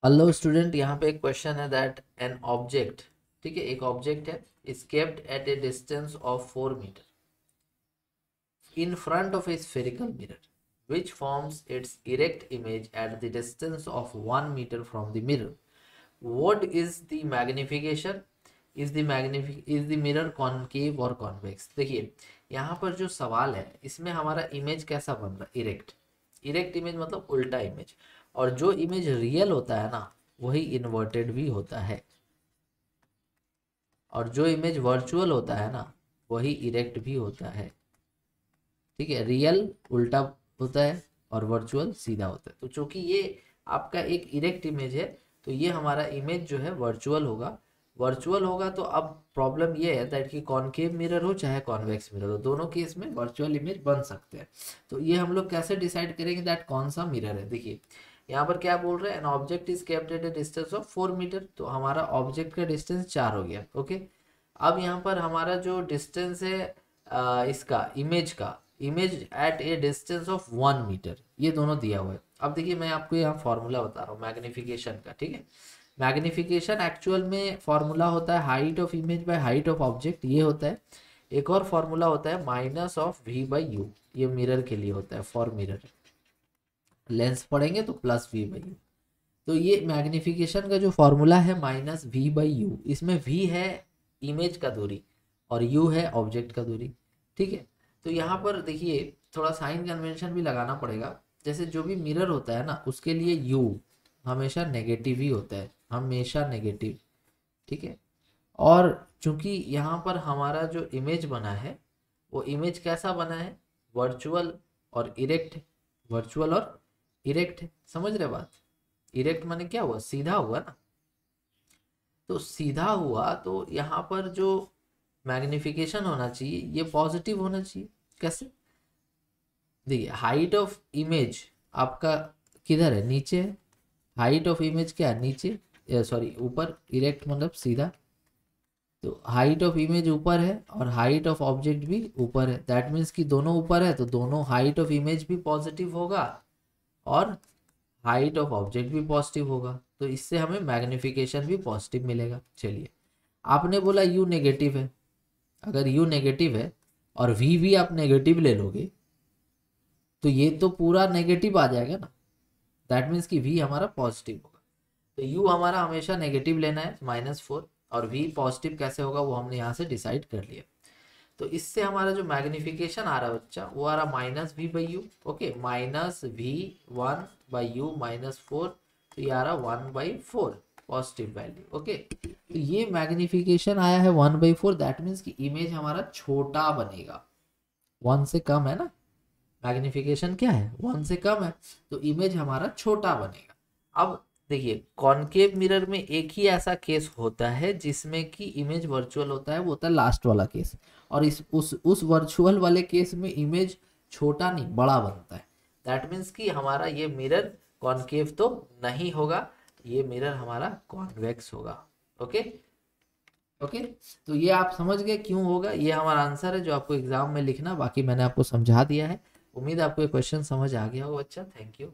Hello student, यहाँ पे एक क्वेश्चन है दैट एन ऑब्जेक्ट, ठीक है, एक ऑब्जेक्ट है, is kept at a distance of 4 metre in front of a spherical mirror which forms its erect image at the distance of 1 meter from the mirror. What is the magnification? Is the mirror concave or convex? देखिए यहाँ पर जो सवाल है इसमें हमारा image कैसा बन रहा है, इरेक्ट। इरेक्ट इमेज मतलब उल्टा इमेज, और जो इमेज रियल होता है ना वही इन्वर्टेड भी होता है, और जो इमेज वर्चुअल होता है ना वही इरेक्ट भी होता है। ठीक है, रियल उल्टा होता है और वर्चुअल सीधा होता है। तो चूंकि ये आपका एक इरेक्ट इमेज है तो ये हमारा इमेज जो है वर्चुअल होगा। वर्चुअल होगा तो अब प्रॉब्लम ये है दैट कि कॉनकेव मिरर हो चाहे कॉन्वेक्स मिरर हो, दोनों केस में वर्चुअल इमेज बन सकते हैं। तो ये हम लोग कैसे डिसाइड करेंगे दैट कौन सा मिरर है। देखिए यहाँ पर क्या बोल रहे हैं, an object is kept at a distance of 4 metre, तो हमारा ऑब्जेक्ट का डिस्टेंस 4 हो गया। ओके, अब यहाँ पर हमारा जो डिस्टेंस है इसका इमेज का, image at a distance of 1 metre, ये दोनों दिया हुआ है। अब देखिए मैं आपको यहाँ फॉर्मूला बता रहा हूँ मैग्निफिकेशन का, ठीक है। मैग्निफिकेशन एक्चुअल में फॉर्मूला होता है height of image by height of object, ये होता है। एक और फॉर्मूला होता है minus of v by u, ये मिरर के लिए होता है, फॉर मिरर लेंस पढ़ेंगे तो प्लस वी बाई यू। तो ये मैग्निफिकेशन का जो फॉर्मूला है माइनस वी बाई यू, इसमें वी है इमेज का दूरी और यू है ऑब्जेक्ट का दूरी, ठीक है। तो यहाँ पर देखिए थोड़ा साइन कन्वेंशन भी लगाना पड़ेगा। जैसे जो भी मिरर होता है ना उसके लिए यू हमेशा नेगेटिव ही होता है, हमेशा नेगेटिव, ठीक है। और चूंकि यहाँ पर हमारा जो इमेज बना है वो इमेज कैसा बना है, वर्चुअल और इरेक्ट, वर्चुअल और इरेक्ट, समझ रहे बात। इरेक्ट माने क्या हुआ, सीधा हुआ ना। तो सीधा हुआ तो यहाँ पर जो मैग्निफिकेशन होना चाहिए ये पॉजिटिव होना चाहिए। कैसे, देखिए हाइट ऑफ इमेज आपका किधर है, नीचे है। हाइट ऑफ इमेज क्या है, नीचे, सॉरी ऊपर, इरेक्ट मतलब सीधा। तो हाइट ऑफ इमेज ऊपर है और हाइट ऑफ ऑब्जेक्ट भी ऊपर है, दैट मीन्स कि दोनों ऊपर है तो दोनों हाइट ऑफ इमेज भी पॉजिटिव होगा और हाइट ऑफ ऑब्जेक्ट भी पॉजिटिव होगा। तो इससे हमें मैग्निफिकेशन भी पॉजिटिव मिलेगा। चलिए, आपने बोला यू नेगेटिव है, अगर यू नेगेटिव है और वी भी आप नेगेटिव ले लोगे तो ये तो पूरा नेगेटिव आ जाएगा ना, दैट मीन्स कि वी हमारा पॉजिटिव होगा। तो यू हमारा हमेशा नेगेटिव लेना है -4, और वी पॉजिटिव कैसे होगा वो हमने यहाँ से डिसाइड कर लिया। तो इससे हमारा जो मैग्निफिकेशन आ रहा है बच्चा वो आ रहा minus v by u. Okay, minus v 1/u -4, तो ये आ रहा 1/4 पॉजिटिव वैल्यू। ओके, तो ये मैग्निफिकेशन आया है 1/4, दैट मीन्स कि इमेज हमारा छोटा बनेगा। 1 से कम है ना, मैग्निफिकेशन क्या है 1 से कम है, तो इमेज हमारा छोटा बनेगा। अब देखिए कॉनकेव मिरर में एक ही ऐसा केस होता है जिसमें कि इमेज वर्चुअल होता है, वो होता है लास्ट वाला केस। और इस उस वर्चुअल वाले केस में इमेज छोटा नहीं बड़ा बनता है, दैट मीन्स कि हमारा ये मिरर कॉनकेव तो नहीं होगा, ये मिरर हमारा कॉन्वेक्स होगा। ओके ओके, तो ये आप समझ गए क्यों होगा, ये हमारा आंसर है जो आपको एग्जाम में लिखना, बाकी मैंने आपको समझा दिया है। उम्मीद है आपको ये क्वेश्चन समझ आ गया होगा बच्चा। Thank you.